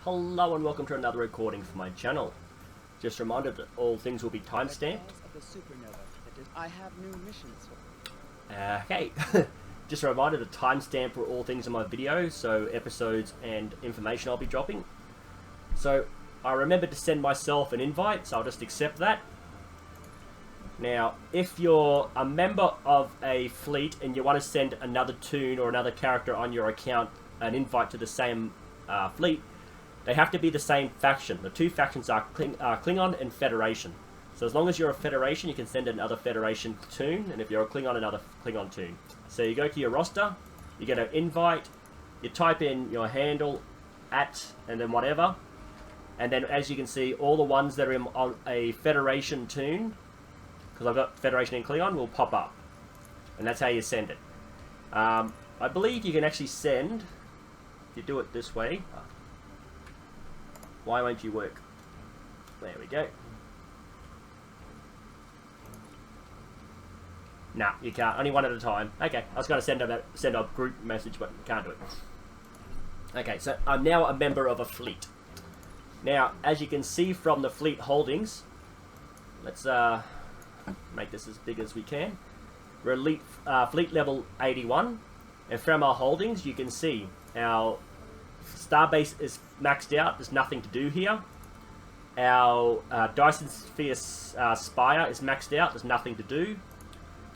Hello and welcome to another recording for my channel. Just a reminder that all things will be timestamped. I have new missions. Okay. Just a reminder to timestamp for all things in my videos, so episodes and information I'll be dropping. So I remembered to send myself an invite, so I'll just accept that. Now, if you're a member of a fleet and you want to send another toon or another character on your account an invite to the same fleet, they have to be the same faction. The two factions are Klingon and Federation. So as long as you're a Federation, you can send another Federation toon, and if you're a Klingon, another Klingon toon. So you go to your roster, you get an invite, you type in your handle, and then whatever. And then as you can see, all the ones that are on a Federation toon, because I've got Federation and Klingon, will pop up. And that's how you send it. I believe you can actually send, if you do it this way. Why won't you work? There we go. Nah, you can't. Only one at a time. Okay, I was going to send a group message, but can't do it. Okay, so I'm now a member of a fleet. Now, as you can see from the fleet holdings, let's make this as big as we can. We're elite, fleet level 81, and from our holdings, you can see our Starbase is maxed out. There's nothing to do here. Our Dyson Sphere Spire is maxed out. There's nothing to do.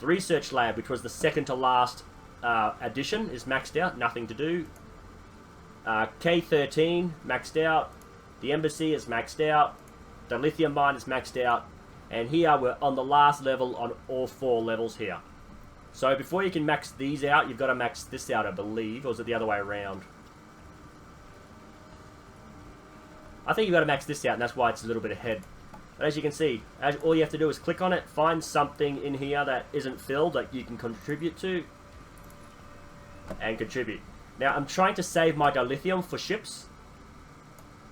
The Research Lab, which was the second to last addition, is maxed out. Nothing to do. K13 maxed out. The Embassy is maxed out. The Lithium Mine is maxed out. And here we're on the last level on all 4 levels here. So before you can max these out, you've got to max this out, I believe. Or is it the other way around? I think you've got to max this out, and that's why it's a little bit ahead. But as you can see, all you have to do is click on it, find something in here that isn't filled that you can contribute to, and contribute. Now, I'm trying to save my dilithium for ships,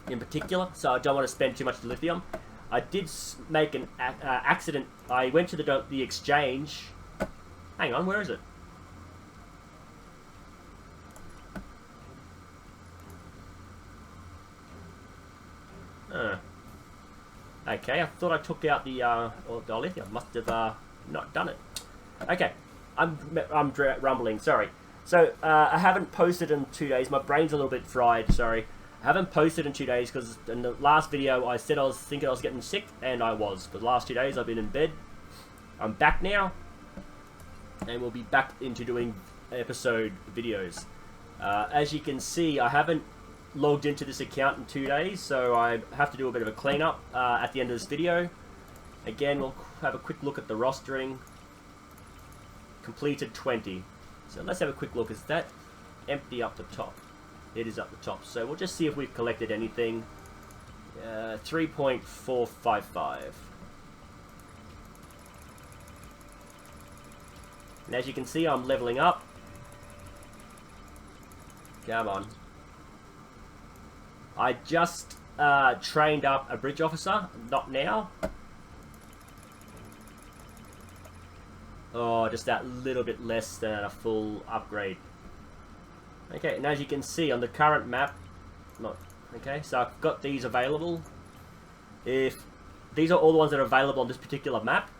in particular, so I don't want to spend too much dilithium. I did make an accident. I went to the exchange. Hang on, where is it? Okay, I thought I took out the dilithium. Must have not done it. Okay, I'm rumbling. Sorry. So I haven't posted in 2 days. My brain's a little bit fried. Sorry. I haven't posted in 2 days because in the last video I said I was thinking I was getting sick, and I was. For the last 2 days I've been in bed. I'm back now, and we'll be back into doing episode videos. As you can see, I haven't logged into this account in 2 days, so I have to do a bit of a cleanup at the end of this video. Again, we'll have a quick look at the rostering. Completed 20. So let's have a quick look. Is that empty up the top? It is up the top. So we'll just see if we've collected anything. 3.455. And as you can see, I'm leveling up. Come on. I just trained up a bridge officer, not now. Oh, just that little bit less than a full upgrade. Okay, and as you can see on the current map, so I've got these available. If these are all the ones that are available on this particular map,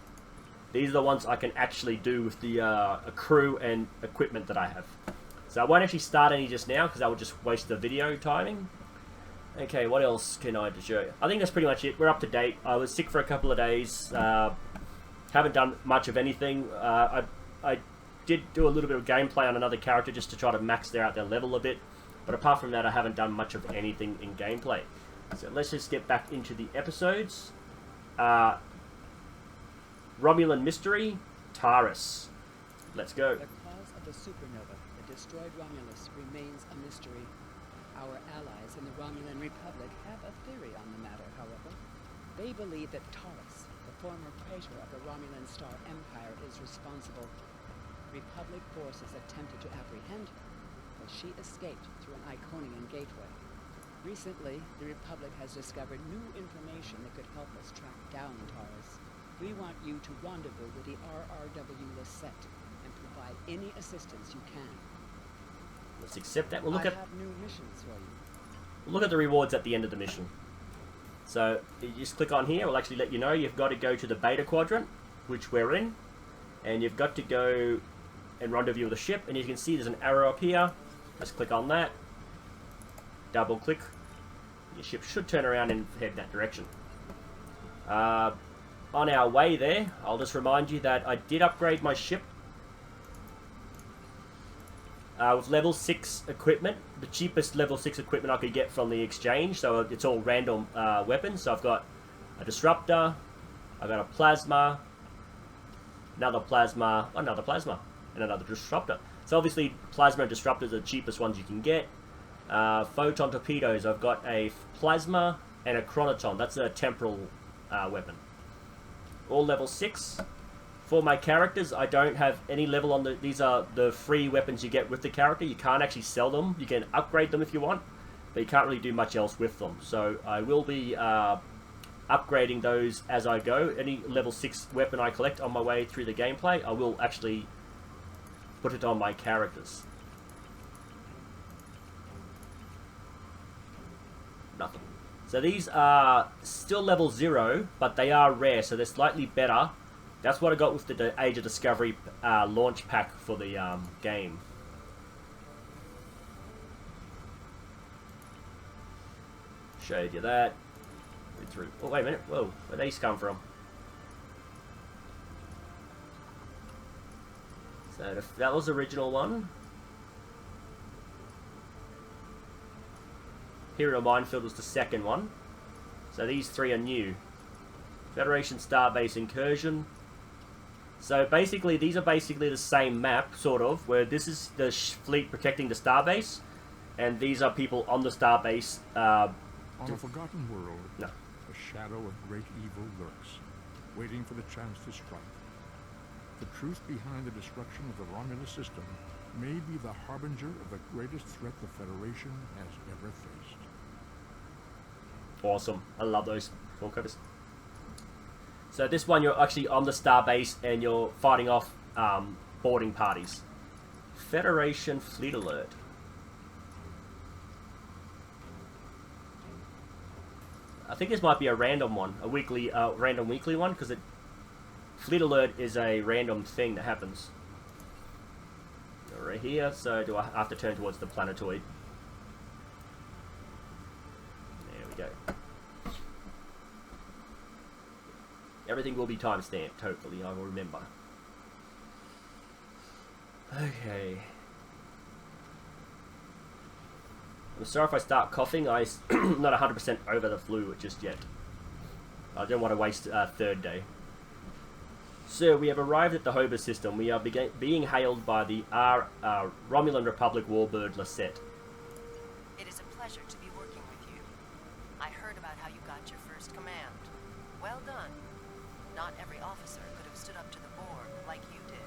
these are the ones I can actually do with the crew and equipment that I have. So I won't actually start any just now because that would just waste the video timing. Okay, what else can I show you? I think that's pretty much it. We're up to date. I was sick for a couple of days. Haven't done much of anything. I did do a little bit of gameplay on another character just to try to max out their level a bit. But apart from that, I haven't done much of anything in gameplay. So let's just get back into the episodes. Romulan Mystery, Taris. Let's go. The cause of the supernova that destroyed Romulus remains a mystery. Our allies in the Romulan Republic have a theory on the matter, however. They believe that Taris, the former praetor of the Romulan Star Empire, is responsible. Republic forces attempted to apprehend her, but she escaped through an Iconian gateway. Recently, the Republic has discovered new information that could help us track down Taris. We want you to rendezvous with the RRW Lisette and provide any assistance you can. Let's accept that. We'll look at. I have new missions for you. look at the rewards at the end of the mission. So you just click on here. It'll actually let you know you've got to go to the beta quadrant, which we're in, and you've got to go and rendezvous with the ship. And you can see there's an arrow up here. Just click on that. Double click. Your ship should turn around and head in that direction. On our way there, I'll just remind you that I did upgrade my ship with level 6 equipment. The cheapest level 6 equipment I could get from the exchange, so it's all random weapons. So I've got a disruptor, I've got a plasma, another plasma, and another disruptor. So obviously plasma and disruptors are the cheapest ones you can get. Photon torpedoes, I've got a plasma and a chronoton. That's a temporal weapon. All level 6. For my characters, I don't have any level on these are the free weapons you get with the character. You can't actually sell them. You can upgrade them if you want, but you can't really do much else with them. So I will be upgrading those as I go. Any level 6 weapon I collect on my way through the gameplay, I will actually put it on my characters. Nothing. So these are still level 0, but they are rare, so they're slightly better. That's what I got with the Age of Discovery launch pack for the game. Showed you that. Oh, wait a minute. Whoa, where'd these come from? So that was the original one. Imperial Minefield was the second one. So these 3 are new. Federation Starbase Incursion. So basically, these are basically the same map, sort of, where this is the fleet protecting the starbase, and these are people on the starbase. On a forgotten world, no. A shadow of great evil lurks, waiting for the chance to strike. The truth behind the destruction of the Romulus system may be the harbinger of the greatest threat the Federation has ever faced. Awesome. I love those film covers. So this one, you're actually on the starbase and you're fighting off boarding parties. Federation Fleet Alert. I think this might be a random one, a weekly, random weekly one, because Fleet Alert is a random thing that happens. Right here, so do I have to turn towards the planetoid? There we go. Everything will be timestamped, hopefully, I will remember. Okay. I'm sorry if I start coughing, I'm not 100% over the flu just yet. I don't want to waste a third day. Sir, we have arrived at the Hober system. We are being hailed by the Romulan Republic warbird Lassette. It is a pleasure to be working with you. I heard about how you got your first command. Well done. Not every officer could have stood up to the Borg like you did.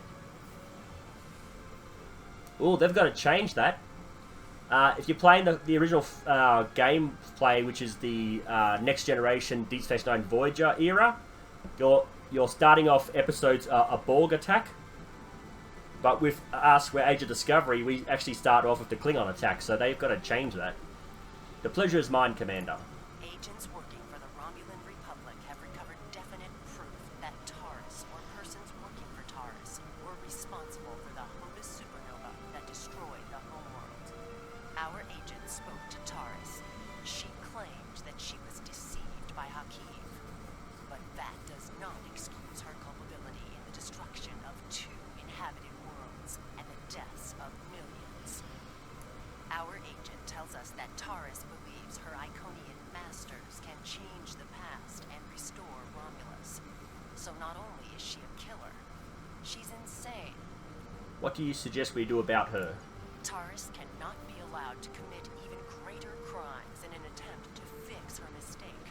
Oh, they've got to change that. If you're playing the original gameplay, which is the Next Generation Deep Space Nine Voyager era, you're starting off episodes a Borg attack. But with us, we're Age of Discovery, we actually start off with the Klingon attack, so they've got to change that. The pleasure is mine, Commander. Agents working for the Romulan Republic have recovered definite proof that Taris, or persons working for Taris, were responsible for the Hobus supernova that destroyed the homeworld. Our agent spoke to Taris. She claimed that she was deceived by Hakeem. But that does not excuse her culpability in the destruction of 2 inhabited worlds and the deaths of millions. Our agent tells us that Taris believes her Iconian masters can change the past and restore Romulus. So not only is she a killer, she's insane. What do you suggest we do about her? Taris cannot be allowed to commit even greater crimes in an attempt to fix her mistake.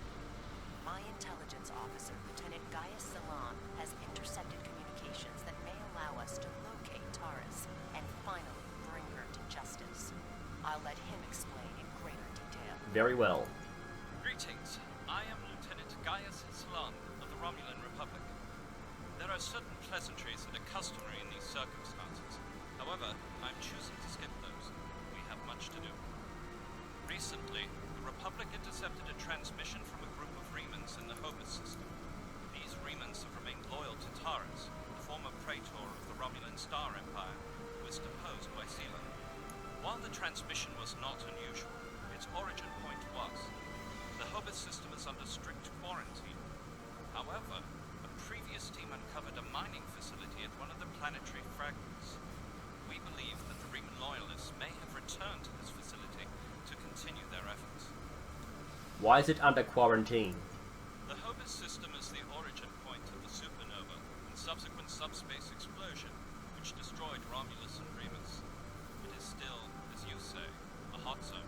My intelligence officer, Lieutenant Gaius Salon, has intercepted communications that may allow us to locate Taris and finally bring her to justice. I'll let him explain in greater detail. Very well. Greetings. I am Lieutenant Gaius Salon of the Romulan Republic. There are certain pleasantries that are customary in these circumstances. However, I'm choosing to skip those. We have much to do. Recently, the Why is it under quarantine? The Hobus system is the origin point of the supernova and subsequent subspace explosion, which destroyed Romulus and Remus. It is still, as you say, a hot zone.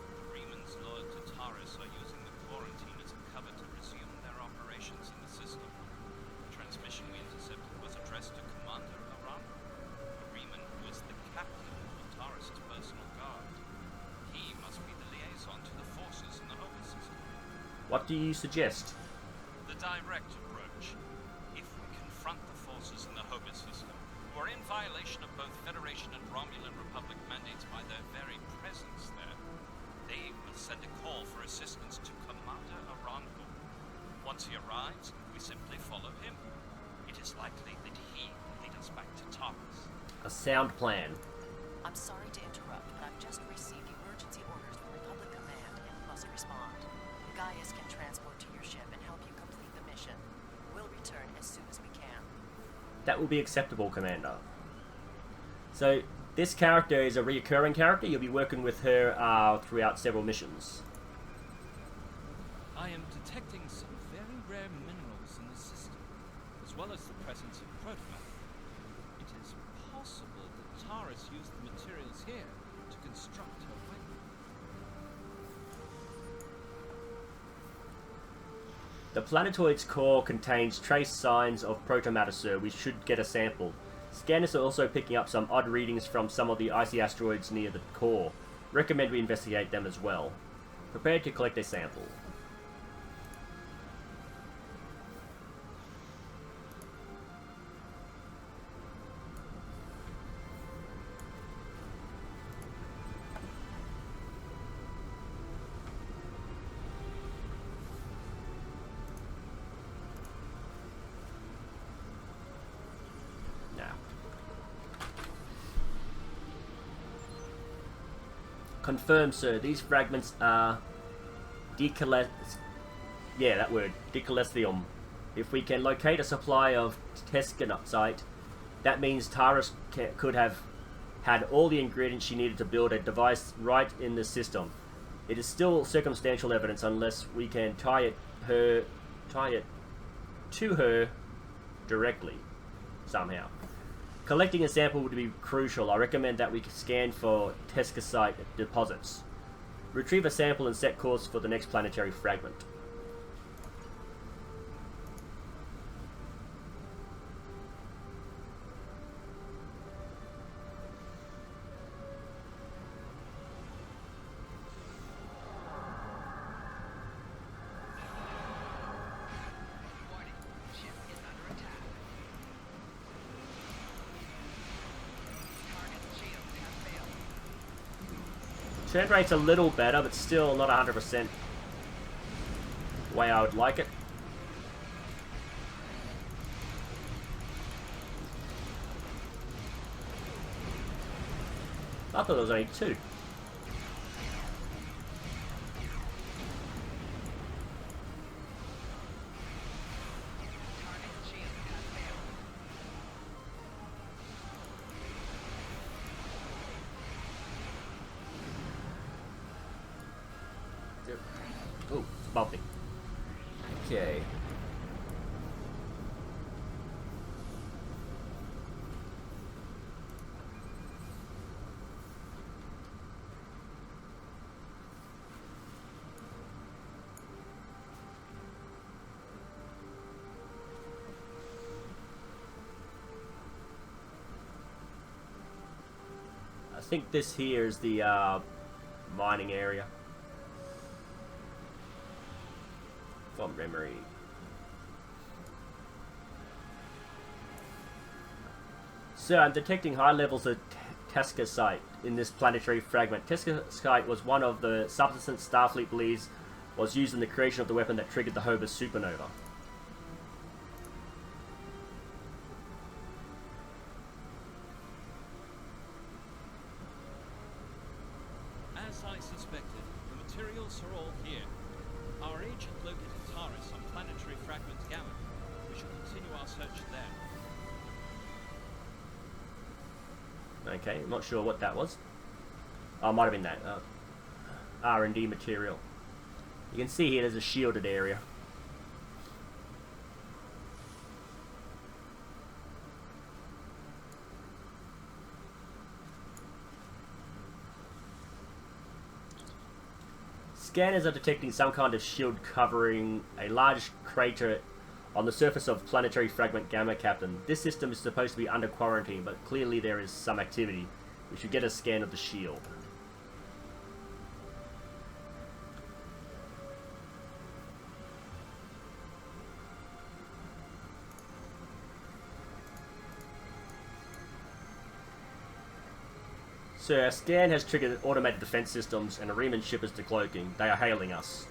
The Remans loyal to Taris are using the quarantine as a cover to resume their operations in the system. The transmission we intercepted was addressed to Commander Aran, a Reman who is the captain of Taris' personal guard. He must be the liaison to the forces in the Hobus system. What do you suggest? The direct approach. If we confront the forces in the Hobus system, who are in violation of both Federation and Romulan Republic mandates by their very presence there, they will send a call for assistance to Commander Aranhu. Once he arrives, we simply follow him. It is likely that he will lead us back to Taris. A sound plan. I'm sorry to interrupt, but I've just received emergency orders from Republic Command and must respond. Gaius can transport to your ship and help you complete the mission. We'll return as soon as we can. That will be acceptable, Commander. So, this character is a reoccurring character. You'll be working with her throughout several missions. I am detecting some very rare minerals in the system, as well as the presence of protomatter. It is possible that Taris used the materials here to construct her weapon. The planetoid's core contains trace signs of protomatter, sir. We should get a sample. Scanners are also picking up some odd readings from some of the icy asteroids near the core. Recommend we investigate them as well. Prepare to collect a sample. Confirm, sir. These fragments are decalesthium. If we can locate a supply of tescanite, that means Taris could have had all the ingredients she needed to build a device right in the system. It is still circumstantial evidence unless we can tie it to her directly somehow. Collecting a sample would be crucial. I recommend that we scan for tescasite deposits. Retrieve a sample and set course for the next planetary fragment. Turn rate's a little better, but still not 100% the way I would like it. I thought there was only 2. Oh, it's bumping. Okay. I think this here is the mining area. From memory. So I'm detecting high levels of tescasite in this planetary fragment. Tescasite was one of the substances Starfleet believes was used in the creation of the weapon that triggered the Hobus supernova. As I suspected, the materials are all here. Our agent located Taris on planetary fragment Gamma. We should continue our search there. Okay, I'm not sure what that was. Oh, might have been that R&D material. You can see here there's a shielded area. Scanners are detecting some kind of shield covering a large crater on the surface of planetary fragment Gamma, Captain. This system is supposed to be under quarantine, but clearly there is some activity. We should get a scan of the shield. Sir, our scan has triggered automated defense systems and a Romulan ship is decloaking. They are hailing us.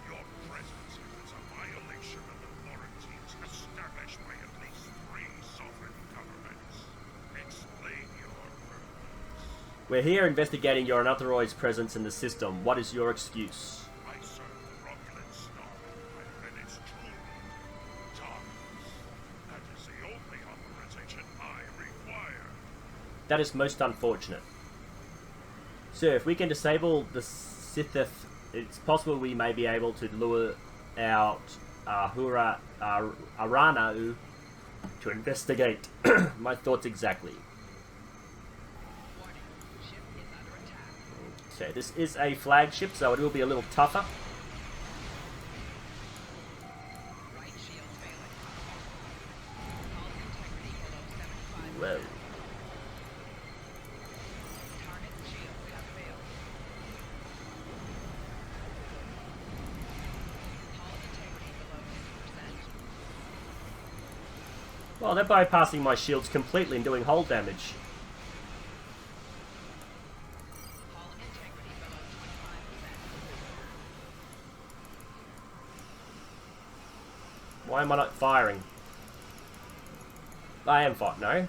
Your presence is a violation of the quarantines established by at least 3 sovereign governments. Explain your purpose. We're here investigating your unauthorized presence in the system. What is your excuse? I serve the Romulan Star. I read its tomb. Taris. That is the only authorization I require. That is most unfortunate. Sir, if we can disable the Sithith, it's possible we may be able to lure out Aranau to investigate. My thoughts exactly. Okay, this is a flagship, so it will be a little tougher. Whoa. Well, they're bypassing my shields completely and doing hull damage. Why am I not firing? I am firing, no.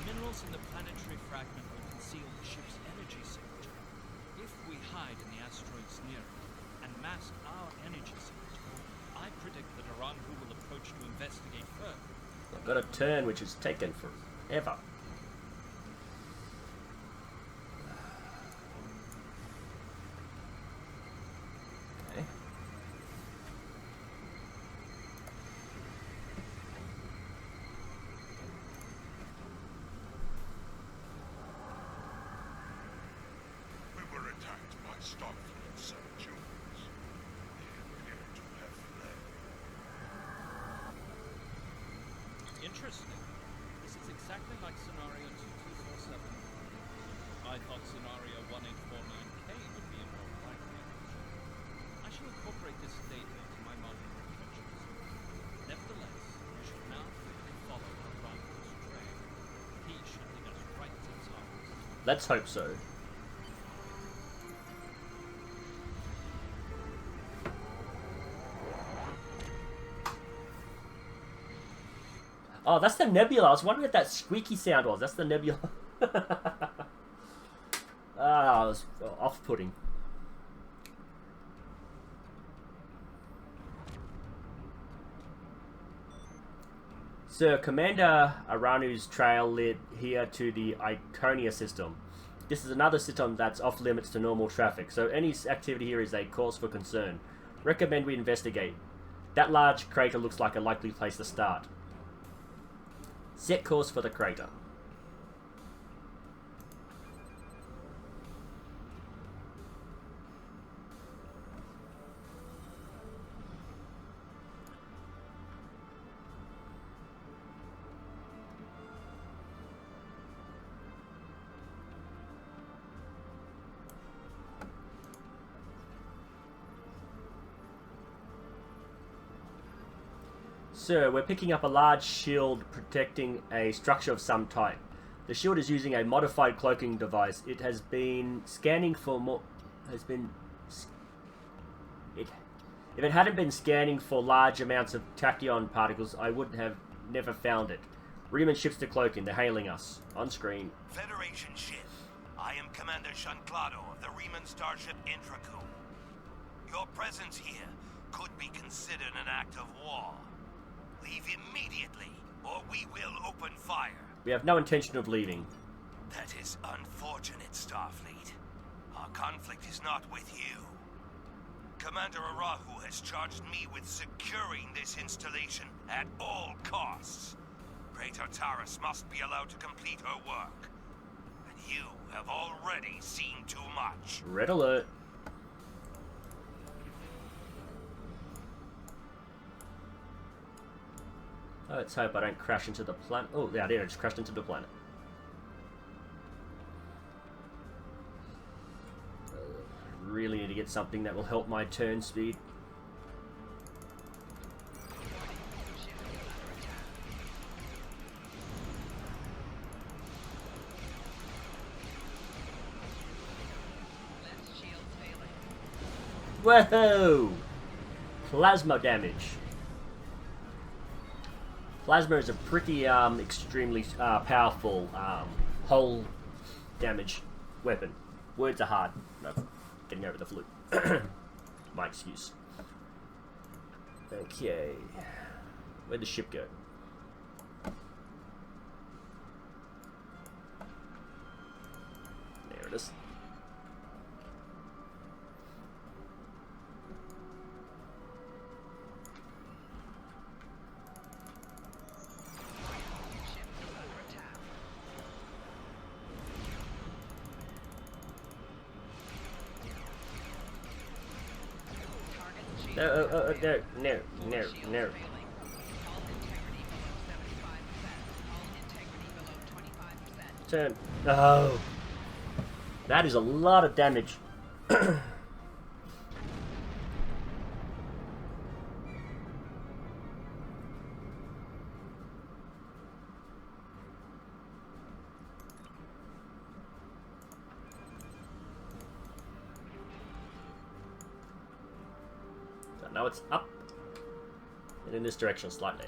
Minerals in the planetary fragment will conceal the ship's energy signature. If we hide in the asteroids near it and mask our energy signature, I predict that Aranhu will approach to investigate further. I've got a turn which is taken forever. Okay. We were attacked by Starfleet Subjuniors. They appear to have fled. Interesting. This is exactly like scenario 2247. I thought scenario 1849K would be a more likely option. I shall incorporate this data into my modern reflections. Nevertheless, we should now quickly follow Aranhu's trail. He should lead us right to Taris. Let's hope so. Oh, that's the Nebula. I was wondering what that squeaky sound was. That's the Nebula. Ah, it was off-putting. Sir, Commander Aranu's trail led here to the Iconia system. This is another system that's off limits to normal traffic, so any activity here is a cause for concern. Recommend we investigate. That large crater looks like a likely place to start. Set course for the crater. Sir, we're picking up a large shield protecting a structure of some type. The shield is using a modified cloaking device. It has been scanning for more... If it hadn't been scanning for large amounts of tachyon particles, I would have never found it. Romulan ships to cloaking. They're hailing us. On screen. Federation ship. I am Commander Shanclado of the Romulan starship Intraku. Your presence here could be be considered an act of war. Leave immediately, or we will open fire. We have no intention of leaving. That is unfortunate, Starfleet. Our conflict is not with you. Commander Arahu has charged me with securing this installation at all costs. Praetor Taris must be allowed to complete her work. And you have already seen too much. Red alert. Let's hope I don't crash into the planet. Oh, yeah, I did. I just crashed into the planet. Really need to get something that will help my turn speed. Whoa! Plasma damage. Plasma is a pretty extremely powerful hull damage weapon. Words are hard. No, getting over the flu. My excuse. Okay. Where'd the ship go? There it is. No. Turn. Oh. That is a lot of damage. Now it's up and in this direction slightly.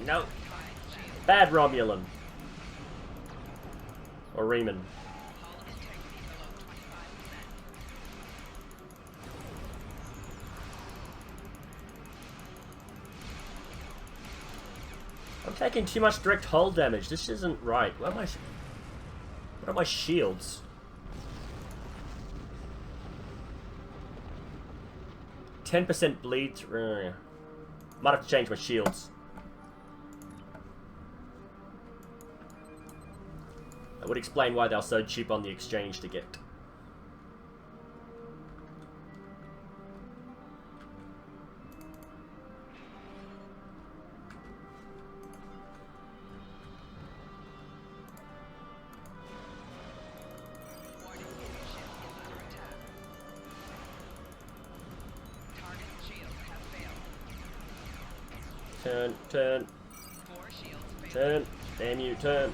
No. Bad Romulan. Or Riemann. I'm taking too much direct hull damage. This isn't right. What are my shields? 10% bleed through. Might have to change my shields. That would explain why they're so cheap on the exchange to get. Turn. Damn you, turn.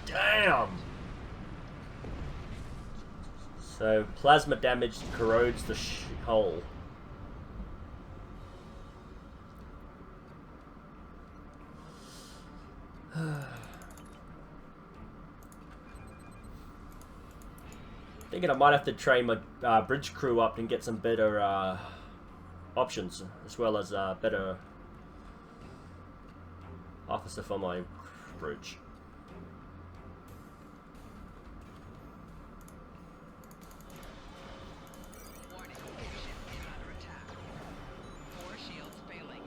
Damn! So, plasma damage corrodes the hull. Thinking I might have to train my bridge crew up and get some better options, as well as better officer for my bridge. Warning, ship is under attack. 4 shields failing.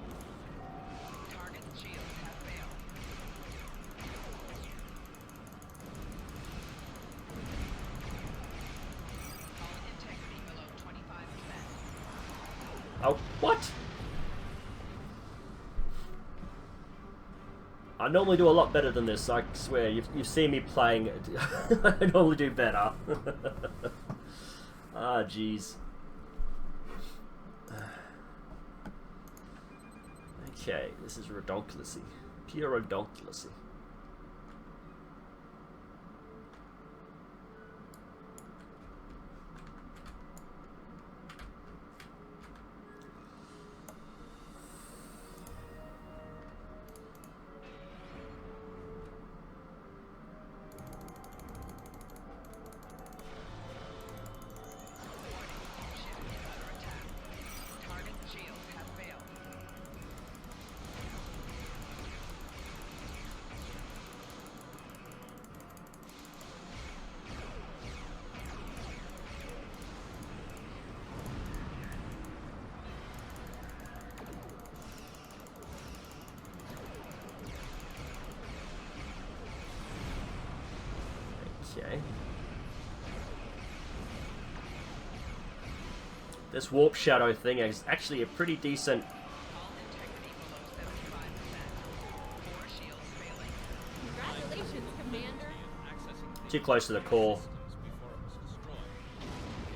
Target's shields have failed. Hull integrity below 25%. Oh, what? I normally do a lot better than this, I swear. You've seen me playing. I normally do better. Ah, jeez. Okay, this is redonkulousy. Pure redonkulousy. Okay. This warp shadow thing is actually a pretty decent. Congratulations, Commander. Too close to the core. Before it was destroyed.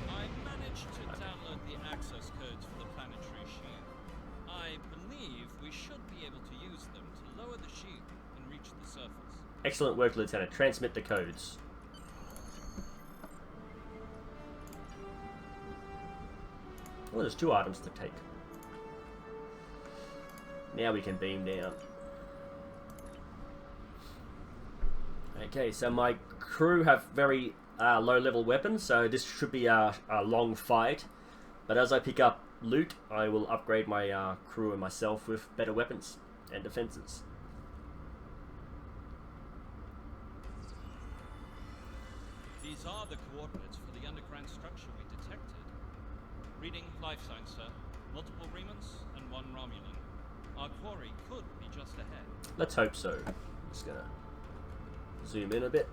I managed to download the access codes for the planetary shield. I believe we should be able to use them to lower the shield and reach the surface. Excellent work, Lieutenant. Transmit the codes. Well, there's 2 items to take. Now we can beam down. Okay, so my crew have very low-level weapons, so this should be a long fight. But as I pick up loot, I will upgrade my crew and myself with better weapons and defenses. These are the coordinates for the underground structure we detected. Reading life signs, sir. Multiple Remans and 1 Romulan. Our quarry could be just ahead. Let's hope so. Just gonna zoom in a bit.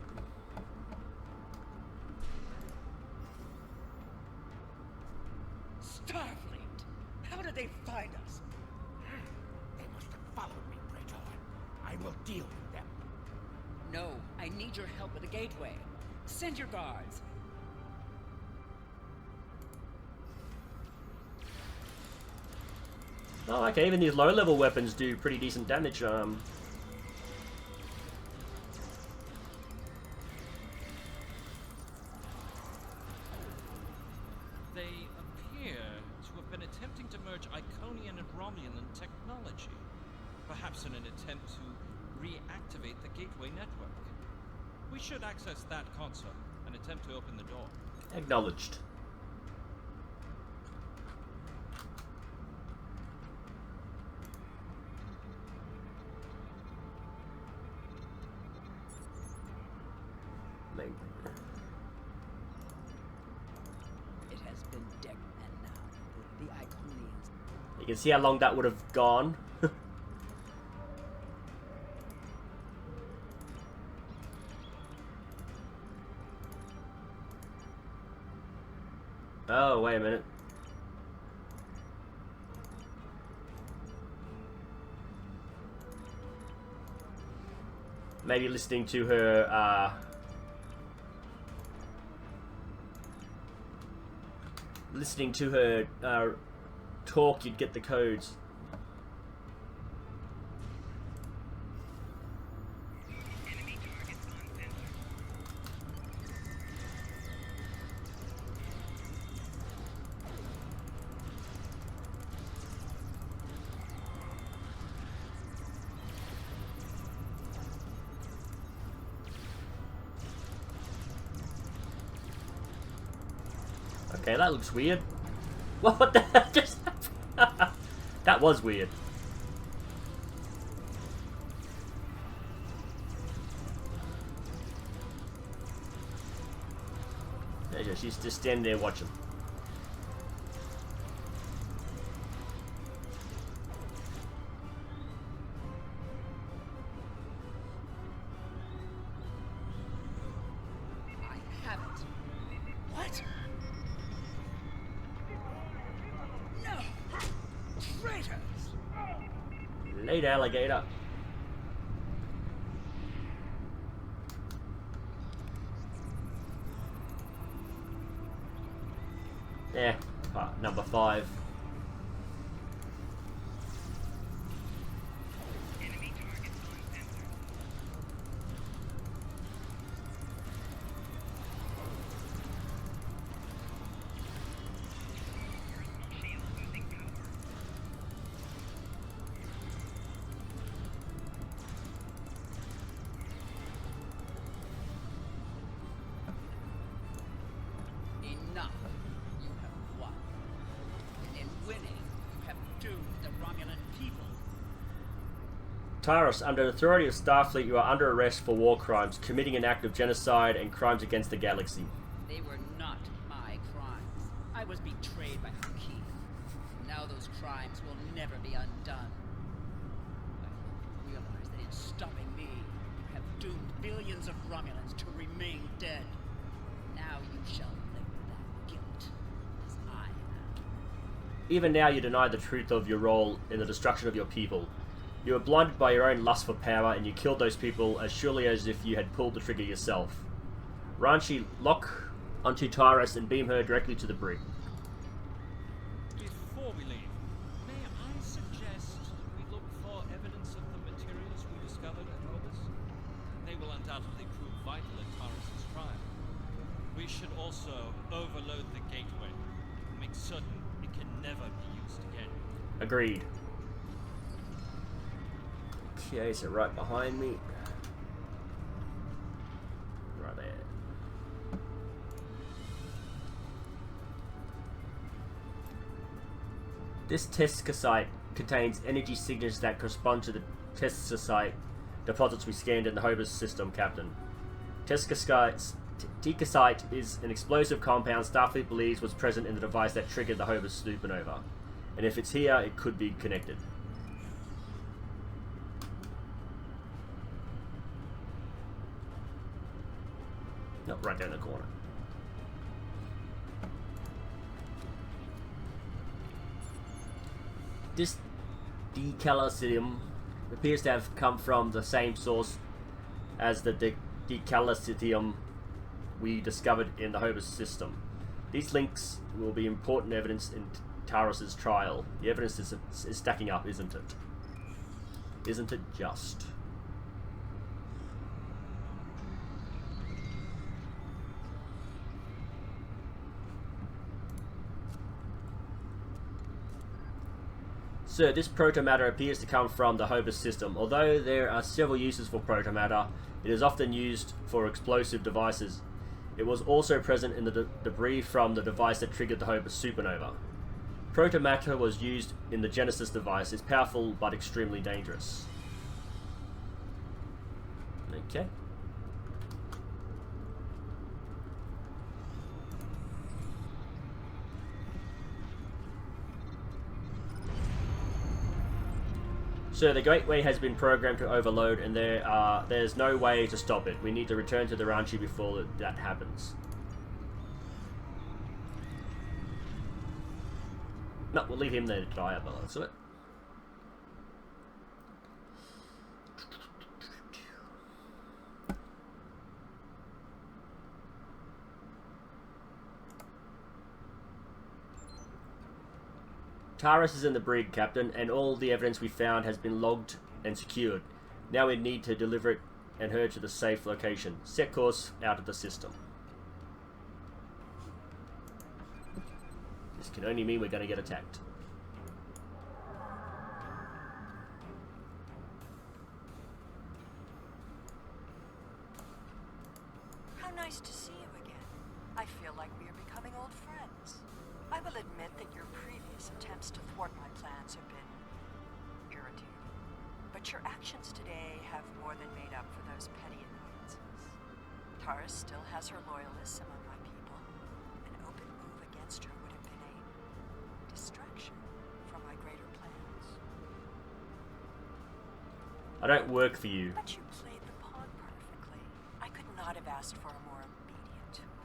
Starfleet! How did they find us? They must have followed me, Praetor. I will deal with them. No, I need your help with the gateway. Send your guards. Oh, okay, even these low-level weapons do pretty decent damage. They appear to have been attempting to merge Iconian and Romulan technology. Perhaps in an attempt to reactivate the gateway network. We should access that console and attempt to open the door. Acknowledged. It has been decked, and now the Iconians. You can see how long that would have gone. Oh, wait a minute. Maybe listening to her, talk, you'd get the codes. Okay, that looks weird. What the heck just happened? That was weird. There you go, she's just standing there watching. I have it. What? No! Traitors! Late alligator. Yeah, part number 5. Enough. You have won. And in winning, you have doomed the Romulan people. Taris, under the authority of Starfleet, you are under arrest for war crimes, committing an act of genocide and crimes against the galaxy. They were not my crimes. I was betrayed by Keith. Now those crimes will never be undone. I hope you realize that in stopping me, you have have doomed billions of Romulans to remain dead. Now you shall live with that guilt, as I have. Even now you deny the truth of your role in the destruction of your people. You were blinded by your own lust for power, and you killed those people as surely as if you had pulled the trigger yourself. Ranchi, lock onto Taris and beam her directly to the brig. Before we leave, may I suggest we look for evidence of the materials we discovered at Hobus? They will undoubtedly prove vital in Taris' trial. We should also overload the gateway and make certain it can never be used again. Agreed. Okay, so right behind me. Right there. This test site contains energy signatures that correspond to the test site deposits we scanned in the Hobus system, Captain. Tikasite is an explosive compound Starfleet believes was present in the device that triggered the Hobus supernova. And if it's here, it could be connected. Nope, right down the corner. This decalcium appears to have come from the same source as the decalcium we discovered in the Hobus system. These links will be important evidence in Taris' trial. The evidence is stacking up, isn't it? Isn't it just? So this protomatter appears to come from the Hobus system. Although there are several uses for protomatter, it is often used for explosive devices. It was also present in the debris from the device that triggered the Hobus supernova. Protomatter was used in the Genesis device. It's powerful but extremely dangerous. Okay. So the gateway has been programmed to overload, and there's no way to stop it. We need to return to the Ranchi before that happens. No, we'll leave him there to die by the looks of it. Taris is in the brig, Captain, and all the evidence we found has been logged and secured. Now we need to deliver it and her to the safe location. Set course out of the system. This can only mean we're going to get attacked. How nice to see you again. I feel like we are becoming old friends. I will admit that your previous attempts to thwart my plans have been irritating. But your actions today have more than made up for those petty annoyances. Taris still has her loyalists among my people. An open move against her would have been a distraction from my greater plans. I don't work for you. But you played the pawn perfectly. I could not have asked for a more obedient tool.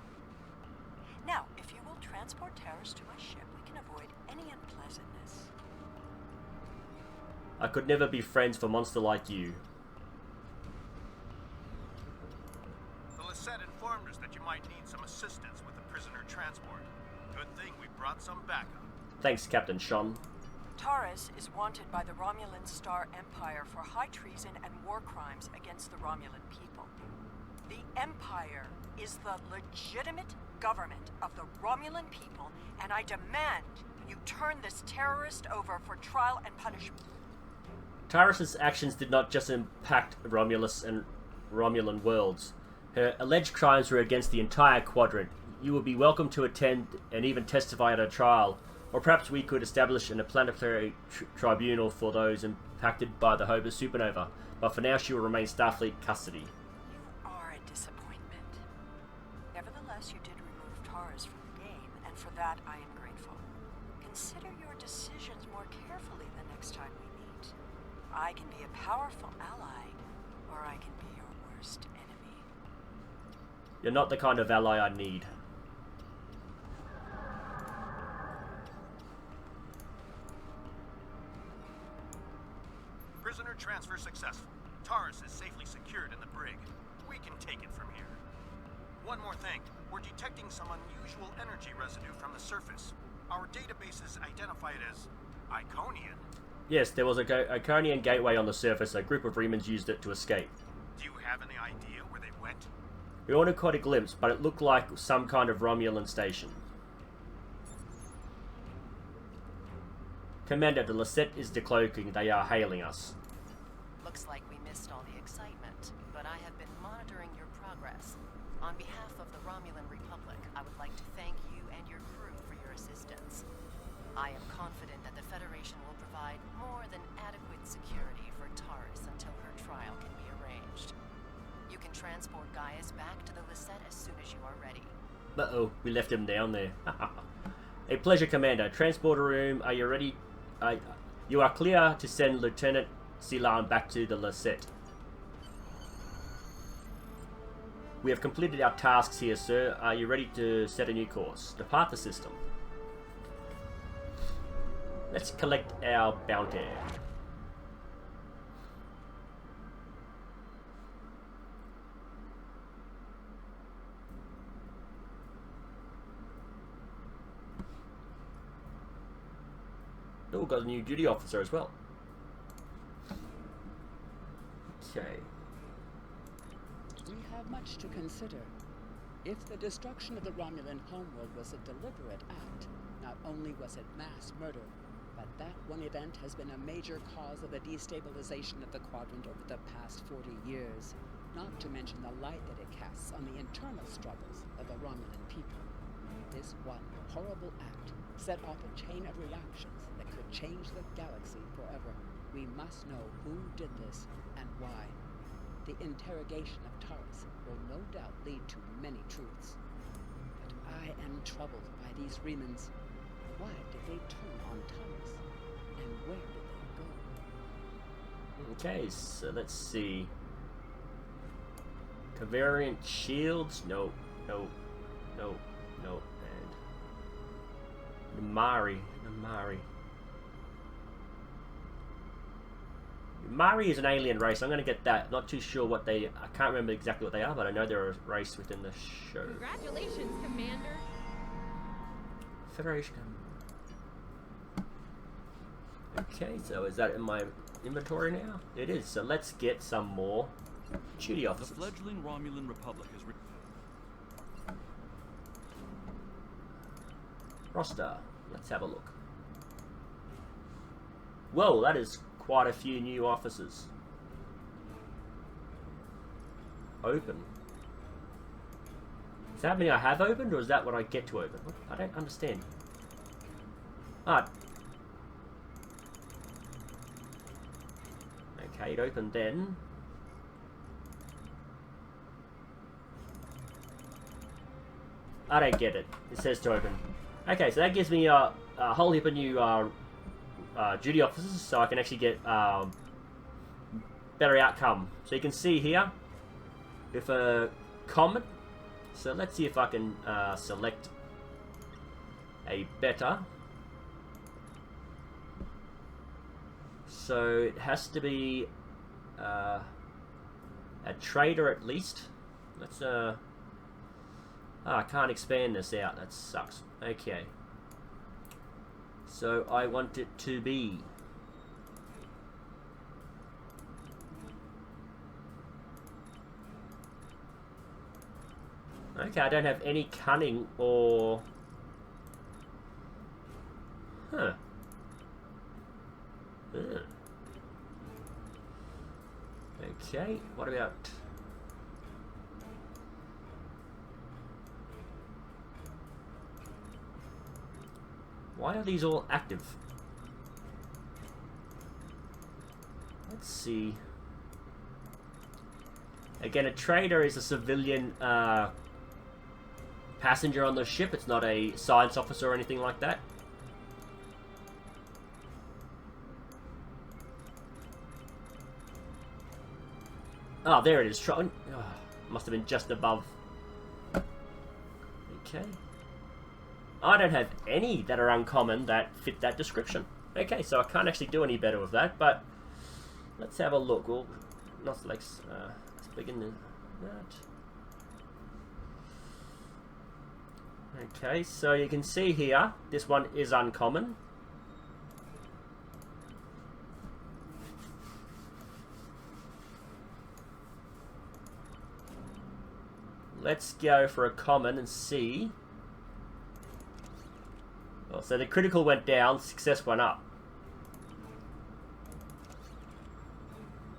Now, if you will transport Taris to my ship, we can avoid any unpleasantness. I could never be friends with a monster like you. The Lisette informed us that you might need some assistance with the prisoner transport. Good thing we brought some backup. Thanks, Captain Sean. Taris is wanted by the Romulan Star Empire for high treason and war crimes against the Romulan people. The Empire is the legitimate government of the Romulan people, and I demand you turn this terrorist over for trial and punishment. Taris' actions did not just impact Romulus and Romulan worlds. Her alleged crimes were against the entire quadrant. You would be welcome to attend and even testify at her trial, or perhaps we could establish an planetary tribunal for those impacted by the Hobus supernova. But for now, she will remain Starfleet custody. You are a disappointment. Nevertheless, you did remove Taris from the game, and for that I am grateful. Consider your decisions more carefully the next time we meet. I can be a powerful ally, or I can be your worst enemy. You're not the kind of ally I need. Prisoner transfer successful. Taris is safely secured in the brig. We can take it from here. One more thing. We're detecting some unusual energy residue from the surface. Our databases identify it as Iconian. Yes, there was a Iconian gateway on the surface. A group of Remans used it to escape. Do you have any idea where they went? We only caught a glimpse, but it looked like some kind of Romulan station. Commander, the Lisette is decloaking. They are hailing us. Looks like we missed all the excitement, but I have been monitoring your progress. On behalf of the Romulan Republic, I would like to thank you and your crew for your assistance. I am confident that the Federation will provide more than adequate security for Taris until her trial can be arranged. You can transport Gaius back to the Lisette as soon as you are ready. Uh-oh, we left him down there. A pleasure, Commander. Transporter room, are you ready? You are clear to send Lieutenant Silan back to the Lisette. We have completed our tasks here, sir. Are you ready to set a new course? Depart the system. Let's collect our bounty. Oh, got a new duty officer as well. Okay. We have much to consider. If the destruction of the Romulan homeworld was a deliberate act, not only was it mass murder, but that one event has been a major cause of the destabilization of the quadrant over the past 40 years, not to mention the light that it casts on the internal struggles of the Romulan people. This one horrible act set off a chain of reactions that could change the galaxy forever. We must know who did this and why. The interrogation of Taris will no doubt lead to many truths. But I am troubled by these Remans. Why did they turn on Taris? And where did they go? Okay, so let's see. Covariant shields? No, no, no, no. And Namari. Mari is an alien race. I'm going to get that. Not too sure what they... I can't remember exactly what they are, but I know they're a race within the show. Congratulations, Commander. Federation. Okay, so is that in my inventory now? It is. So let's get some more duty officers. The fledgling Romulan Republic is... Roster. Let's have a look. Whoa, that is quite a few new officers. Open. Is that how many I have opened, or is that what I get to open? I don't understand. Ah. Okay, it opened then. I don't get it. It says to open. Okay, so that gives me a whole heap of new duty officers, so I can actually get better outcome. So you can see here with a comet. So let's see if I can select a better. So it has to be a trader at least. Let's I can't expand this out. That sucks. Okay. So I want it to be okay, I don't have any cunning or huh. Okay, what about why are these all active? Let's see. Again, a trader is a civilian passenger on the ship. It's not a science officer or anything like that. Oh, there it is. Oh, must have been just above. Okay. I don't have any that are uncommon that fit that description. Okay, so I can't actually do any better with that, but let's have a look. Well, not like let's begin that. Okay, so you can see here, this one is uncommon. Let's go for a common and see. Well, so the critical went down, success went up.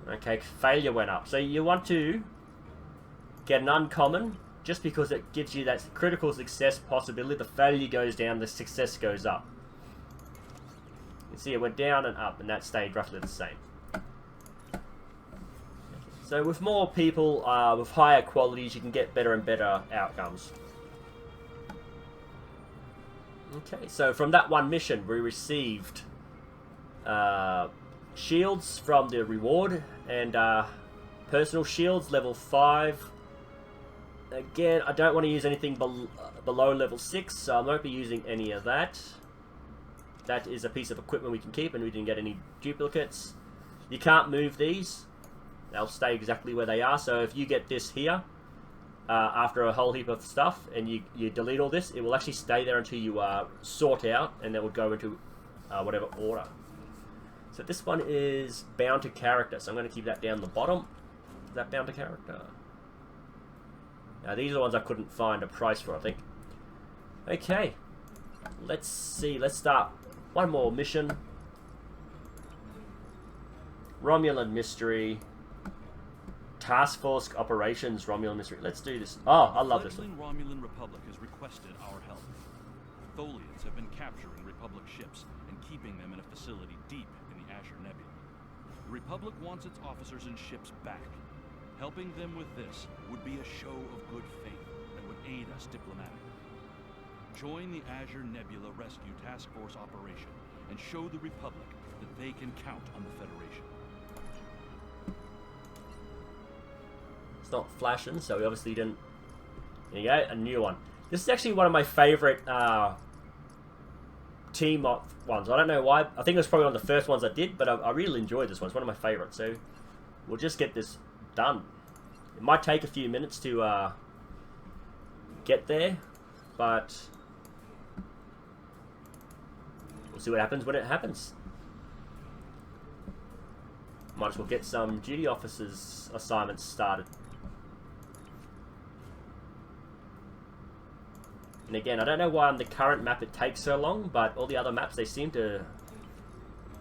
Okay, failure went up. So you want to get an uncommon, just because it gives you that critical success possibility. The failure goes down, the success goes up. You can see it went down and up, and that stayed roughly the same. So with more people, with higher qualities, you can get better and better outcomes. Okay, so from that one mission, we received shields from the reward, and personal shields, level 5. Again, I don't want to use anything below level 6, so I won't be using any of that. That is a piece of equipment we can keep, and we didn't get any duplicates. You can't move these. They'll stay exactly where they are, so if you get this here, after a whole heap of stuff, and you delete all this, it will actually stay there until you sort out, and then will go into whatever order. So this one is bound to character, so I'm going to keep that down the bottom. Is that bound to character? Now these are the ones I couldn't find a price for, I think. Okay, let's see, let's start one more mission. Romulan Mystery Task Force Operations, Romulan Mystery. Let's do this. Oh, I love this one. The Romulan Republic has requested our help. Tholians have been capturing Republic ships and keeping them in a facility deep in the Azure Nebula. The Republic wants its officers and ships back. Helping them with this would be a show of good faith that would aid us diplomatically. Join the Azure Nebula Rescue Task Force operation and show the Republic that they can count on the Federation. It's not flashing, so we obviously didn't. There you go, a new one. This is actually one of my favorite team ones. I don't know why. I think it was probably one of the first ones I did, but I really enjoyed this one. It's one of my favorites. So we'll just get this done. It might take a few minutes to get there, but we'll see what happens when it happens. Might as well get some duty officers assignments started. And again, I don't know why on the current map it takes so long, but all the other maps, they seem to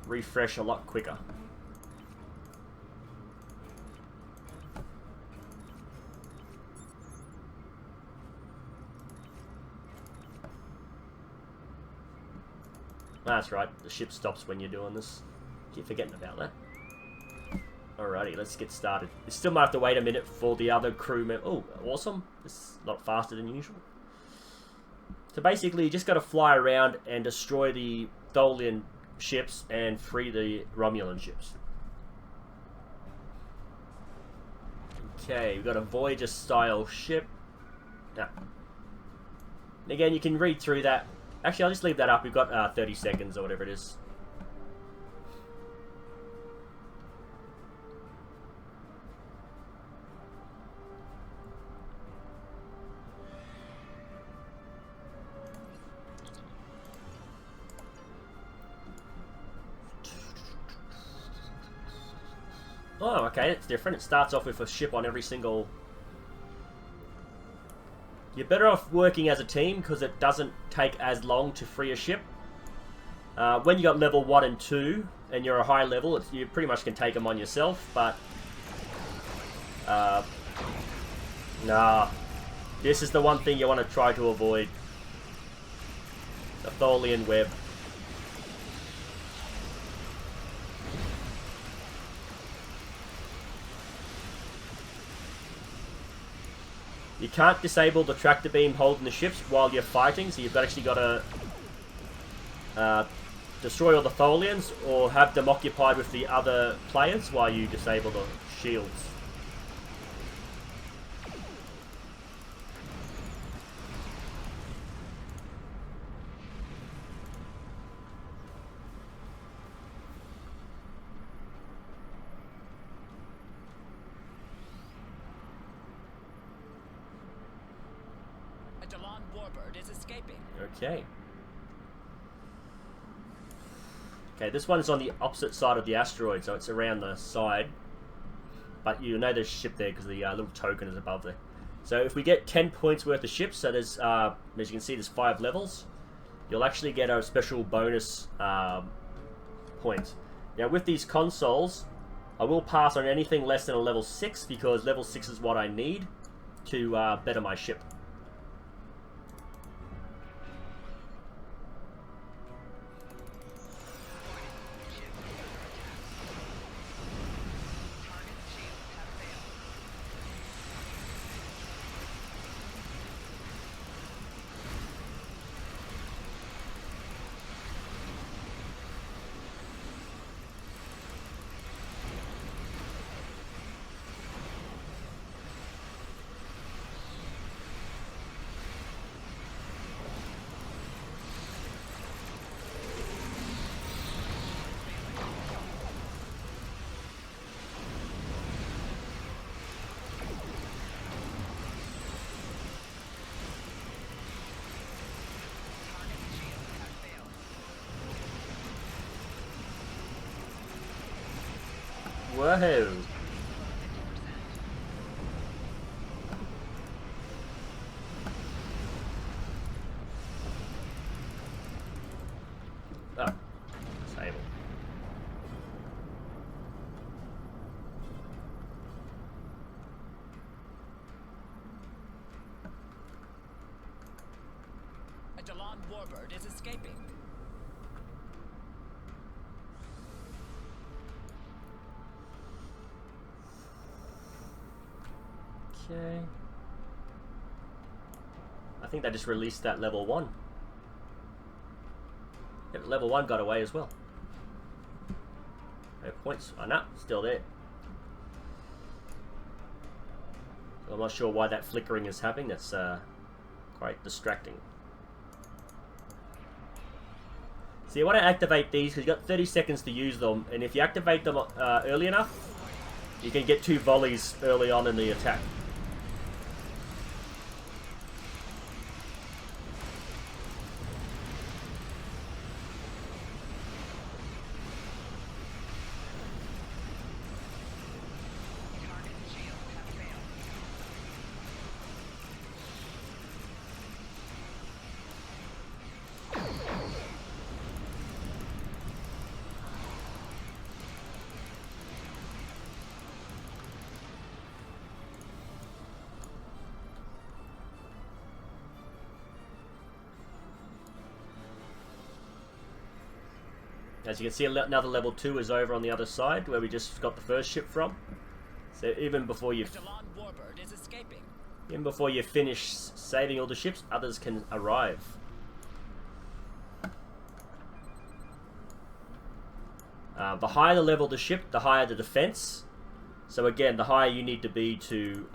refresh a lot quicker. That's right, the ship stops when you're doing this. Keep forgetting about that. Alrighty, let's get started. You still might have to wait a minute for the other crew member. Oh, awesome. This is a lot faster than usual. So basically, you just got to fly around and destroy the Tholian ships and free the Romulan ships. Okay, we've got a Voyager-style ship. Now, again, you can read through that. Actually, I'll just leave that up. We've got 30 seconds or whatever it is. Oh, okay, it's different. It starts off with a ship on every single... You're better off working as a team because it doesn't take as long to free a ship. When you got level 1 and 2 and you're a high level, you pretty much can take them on yourself, but... nah. This is the one thing you want to try to avoid. The Tholian web. You can't disable the tractor beam holding the ships while you're fighting, so you've actually got to destroy all the Tholians or have them occupied with the other players while you disable the shields. warbird is escaping. Okay. Okay, this one's on the opposite side of the asteroid, so it's around the side. But you know there's a ship there because the little token is above there. So if we get 10 points worth of ships, so there's, as you can see, there's 5 levels. You'll actually get a special bonus point. Now with these consoles, I will pass on anything less than a level 6 because level 6 is what I need to better my ship. Whoa! Oh, disable. A Dalan warbird is escaping. Okay. I think they just released that level 1. Yep, level 1 got away as well. No points. Oh no, still there. I'm not sure why that flickering is happening. That's quite distracting. So you want to activate these because you've got 30 seconds to use them, and if you activate them early enough, you can get 2 volleys early on in the attack. As you can see, another level 2 is over on the other side, where we just got the first ship from. So even before you finish saving all the ships, others can arrive. The higher the level of the ship, the higher the defense. So again, the higher you need to be to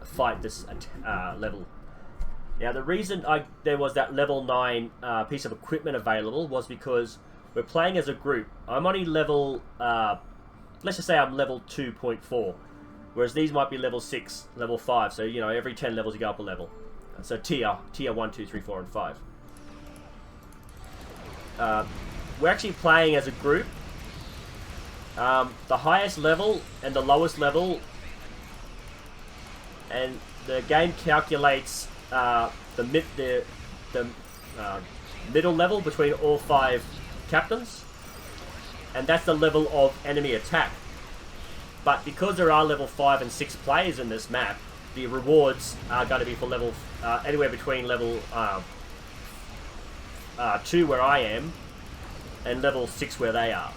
fight this level. Now the reason there was that level 9 piece of equipment available was because we're playing as a group. I'm only level, let's just say I'm level 2.4, whereas these might be level 6, level 5, so you know every 10 levels you go up a level. So tier 1, 2, 3, 4 and 5. We're actually playing as a group. The highest level and the lowest level, and the game calculates the middle level between all 5 captains, and that's the level of enemy attack. But because there are level 5 and 6 players in this map, the rewards are going to be for level anywhere between level 2 where I am and level 6 where they are.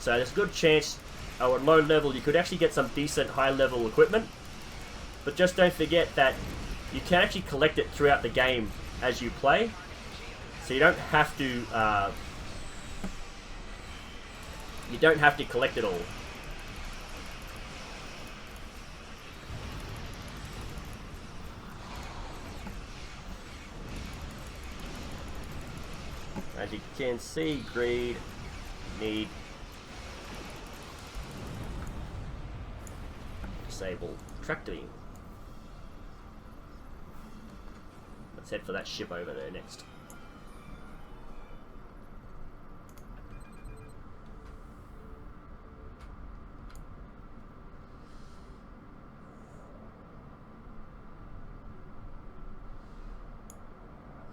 So there's a good chance at low level you could actually get some decent high level equipment, but just don't forget that you can actually collect it throughout the game as you play, so you don't have to collect it all. As you can see, greed, need, disable tractor beam. head for that ship over there next.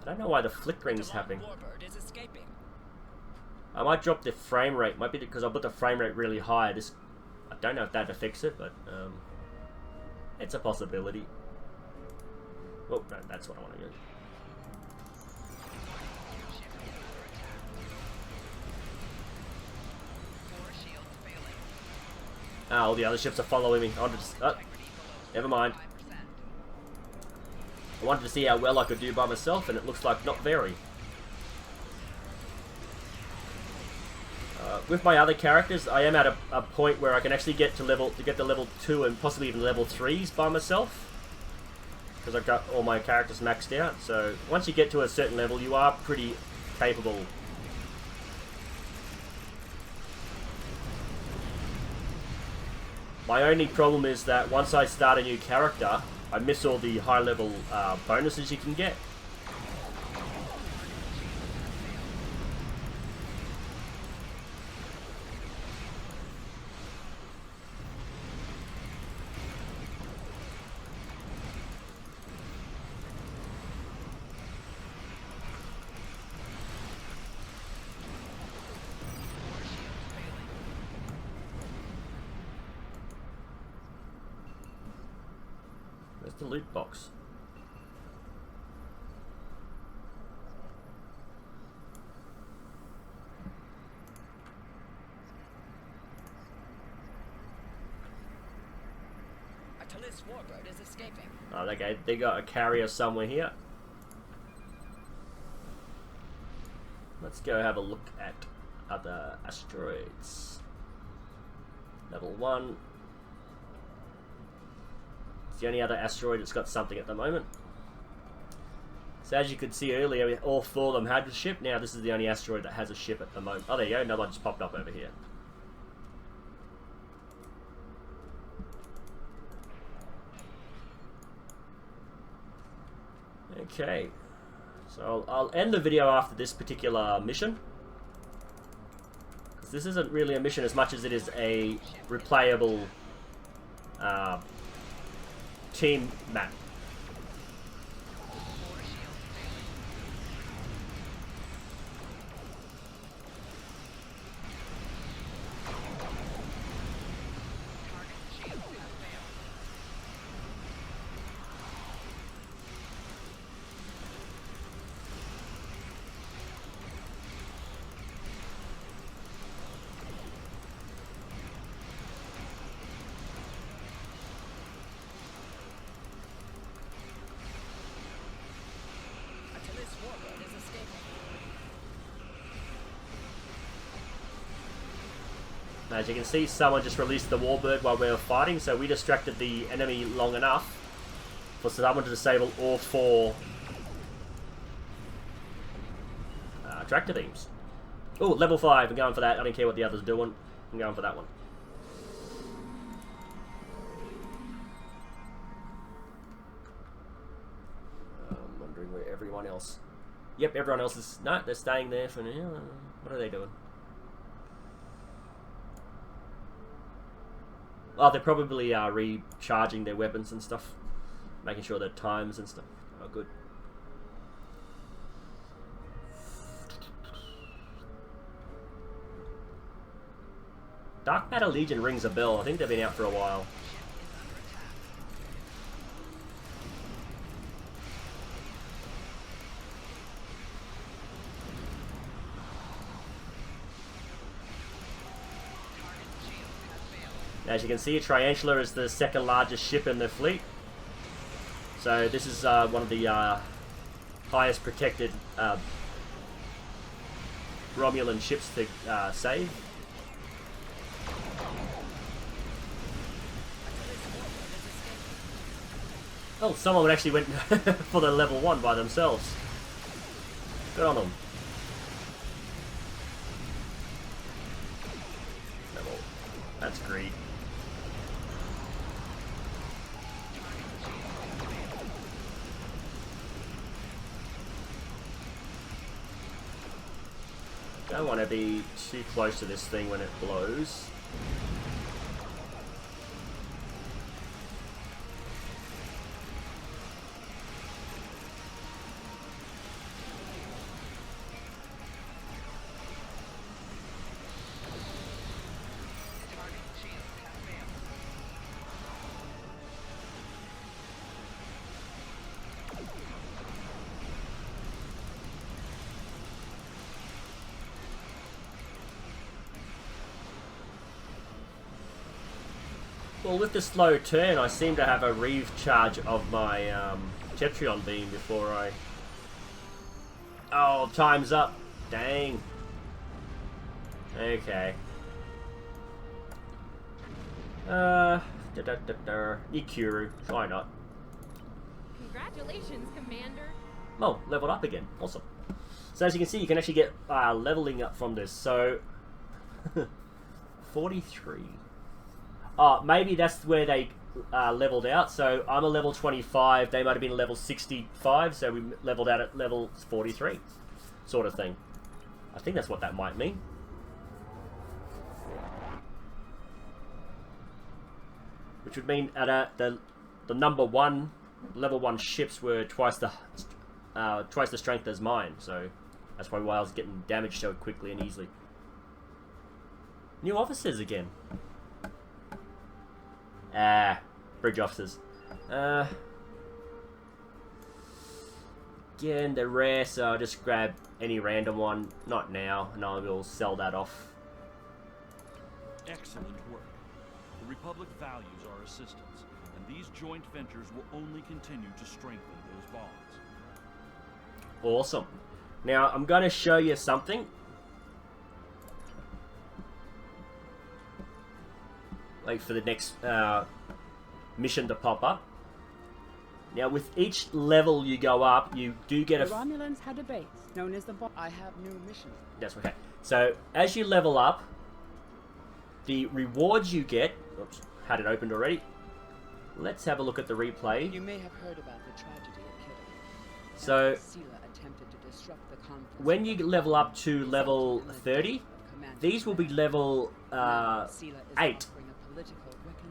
I don't know why the flickering is happening. I might drop the frame rate. Might be because I put the frame rate really high. This, I don't know if that affects it, but it's a possibility. Oh, no, that's what I want to do. Ah, all the other ships are following me. Never mind. I wanted to see how well I could do by myself, and it looks like not very. With my other characters, I am at a point where I can actually get to level 2 and possibly even level 3s by myself, because I've got all my characters maxed out. So once you get to a certain level, you are pretty capable. My only problem is that once I start a new character, I miss all the high level bonuses you can get. The loot box. A Taris warbird is escaping. Oh, okay, they got a carrier somewhere here. Let's go have a look at other asteroids. Level 1. The only other asteroid that's got something at the moment. So as you could see earlier, all 4 of them had a ship. Now this is the only asteroid that has a ship at the moment. Oh, there you go. Another one just popped up over here. Okay. So I'll end the video after this particular mission, because this isn't really a mission as much as it is a replayable team map. As you can see, someone just released the warbird while we were fighting, so we distracted the enemy long enough for someone to disable all 4 tractor beams. Oh, level 5, I'm going for that. I don't care what the others are doing. I'm going for that one. I'm wondering where everyone else... Yep, everyone else is... No, they're staying there for now. What are they doing? Oh, they're probably recharging their weapons and stuff. Making sure their times and stuff. Oh, good. Dark Matter Legion rings a bell. I think they've been out for a while. As you can see, Triantula is the 2nd largest ship in the fleet. So this is one of the highest protected Romulan ships to save. Oh, someone actually went for the level 1 by themselves. Good on them. That's great. Don't want to be too close to this thing when it blows. Well, with the slow turn, I seem to have a recharge of my Tetrion beam before I... Oh, time's up. Dang. Okay. Ikuru. Why not? Congratulations, Commander. Oh, leveled up again. Awesome. So as you can see, you can actually get leveling up from this. So, 43. Oh, maybe that's where they leveled out. So I'm a level 25. They might have been level 65. So we leveled out at level 43, sort of thing. I think that's what that might mean. Which would mean at the number one, level 1 ships were twice the strength as mine. So that's probably why I was getting damaged so quickly and easily. New officers again. Bridge officers. Again, they're rare, so I'll just grab any random one. Not now, and I will sell that off. Excellent work. The Republic values our assistance, and these joint ventures will only continue to strengthen those bonds. Awesome. Now, I'm going to show you something. Like for the next mission to pop up. Now, with each level you go up, you do get the Romulans had a base known as the I have new missions. That's okay. So, as you level up, the rewards you get... Oops, had it opened already. Let's have a look at the replay. You may have heard about the tragedy at Kiddo. So, attempted to disrupt the conference when you level up to level 30, these will be level 8.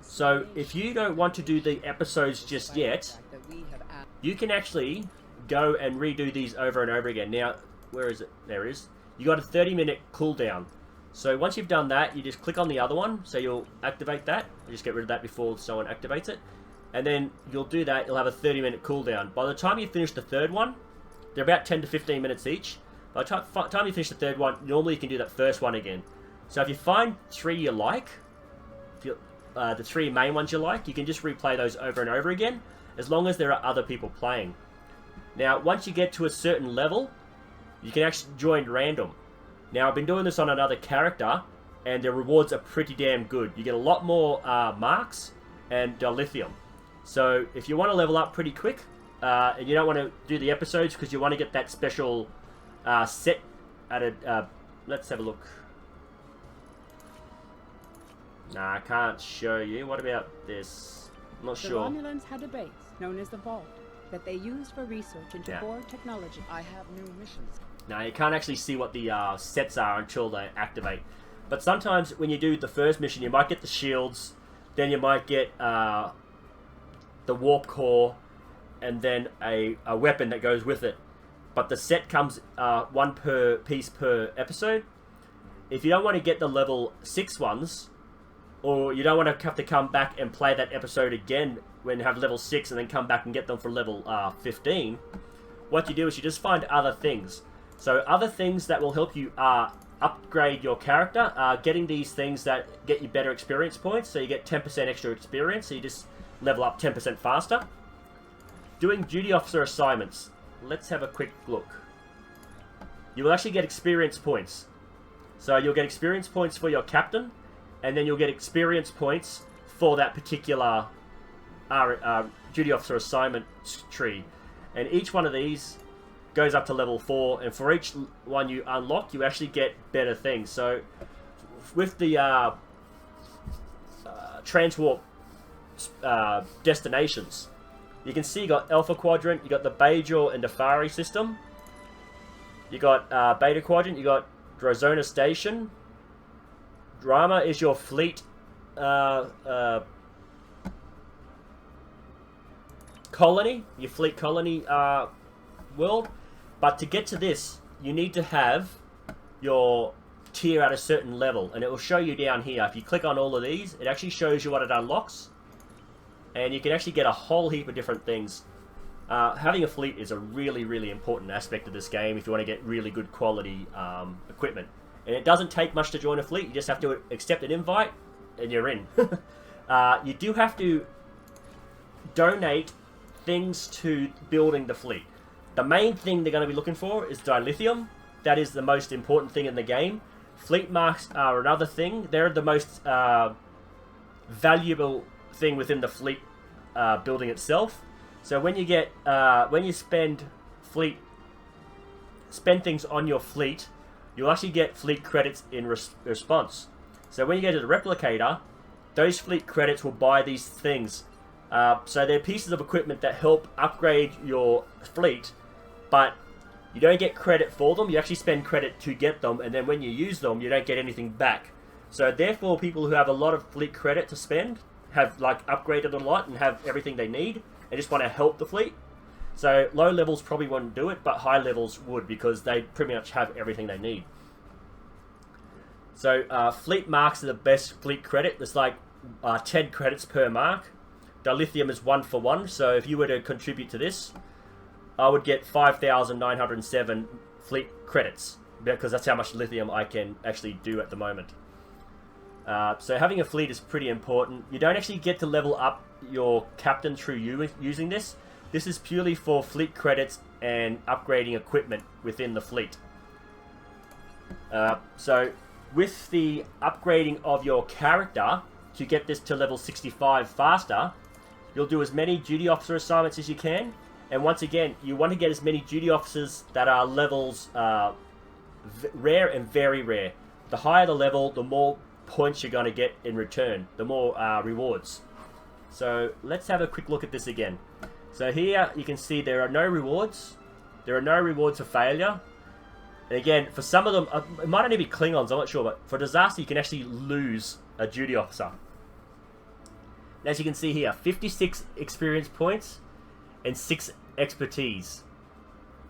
So, if you don't want to do the episodes just yet, you can actually go and redo these over and over again. Now, where is it? There it is. You got a 30-minute cooldown. So, once you've done that, you just click on the other one. So, you'll activate that. Just get rid of that before someone activates it. And then you'll do that. You'll have a 30-minute cooldown. By the time you finish the third one, they're about 10 to 15 minutes each. By the time you finish the third one, normally you can do that first one again. So, if you find 3 you like... the 3 main ones you like, you can just replay those over and over again, as long as there are other people playing. Now, once you get to a certain level, you can actually join random. Now, I've been doing this on another character, and the rewards are pretty damn good. You get a lot more marks and lithium. So, if you want to level up pretty quick, and you don't want to do the episodes because you want to get that special set at a... let's have a look. Nah, I can't show you. What about this? I'm not sure. The Romulans had a base known as the Vault that they used for research into board technology. I have new missions. Now, you can't actually see what the sets are until they activate. But sometimes when you do the first mission, you might get the shields, then you might get the warp core, and then a weapon that goes with it. But the set comes 1 per piece per episode. If you don't want to get the level 6 ones... or you don't want to have to come back and play that episode again when you have level 6 and then come back and get them for level 15. What you do is you just find other things. So other things that will help you upgrade your character are getting these things that get you better experience points. So you get 10% extra experience, so you just level up 10% faster. Doing duty officer assignments. Let's have a quick look. You will actually get experience points. So you'll get experience points for your captain, and then you'll get experience points for that particular duty officer assignment tree. And each one of these goes up to level 4, and for each one you unlock, you actually get better things. So, with the transwarp destinations, you can see you got Alpha Quadrant, you got the Bajor and Nefari system, you got Beta Quadrant, you got Drozona Station. Drama is your fleet colony, your fleet colony world. But to get to this, you need to have your tier at a certain level, and it will show you down here. If you click on all of these, it actually shows you what it unlocks, and you can actually get a whole heap of different things. Having a fleet is a really, really important aspect of this game if you want to get really good quality equipment. And it doesn't take much to join a fleet. You just have to accept an invite, and you're in. You do have to donate things to building the fleet. The main thing they're going to be looking for is dilithium. That is the most important thing in the game. Fleet marks are another thing. They're the most valuable thing within the fleet building itself. So when you get when you spend things on your fleet, you'll actually get fleet credits in response. So when you go to the replicator, those fleet credits will buy these things. So they're pieces of equipment that help upgrade your fleet, but you don't get credit for them. You actually spend credit to get them, and then when you use them, you don't get anything back. So therefore, people who have a lot of fleet credit to spend have like upgraded a lot and have everything they need, and just want to help the fleet. So low levels probably won't do it, but high levels would, because they pretty much have everything they need. So fleet marks are the best fleet credit. There's like 10 credits per mark. Dilithium is 1 for 1, so if you were to contribute to this, I would get 5,907 fleet credits, because that's how much lithium I can actually do at the moment. So having a fleet is pretty important. You don't actually get to level up your captain through using this. This is purely for fleet credits and upgrading equipment within the fleet. So with the upgrading of your character to get this to level 65 faster, you'll do as many duty officer assignments as you can. And once again, you want to get as many duty officers that are levels rare and very rare. The higher the level, the more points you're going to get in return, the more rewards. So let's have a quick look at this again. So here you can see there are no rewards. There are no rewards for failure. And again, for some of them, it might only be Klingons, I'm not sure, but for disaster you can actually lose a duty officer. And as you can see here, 56 experience points and 6 expertise.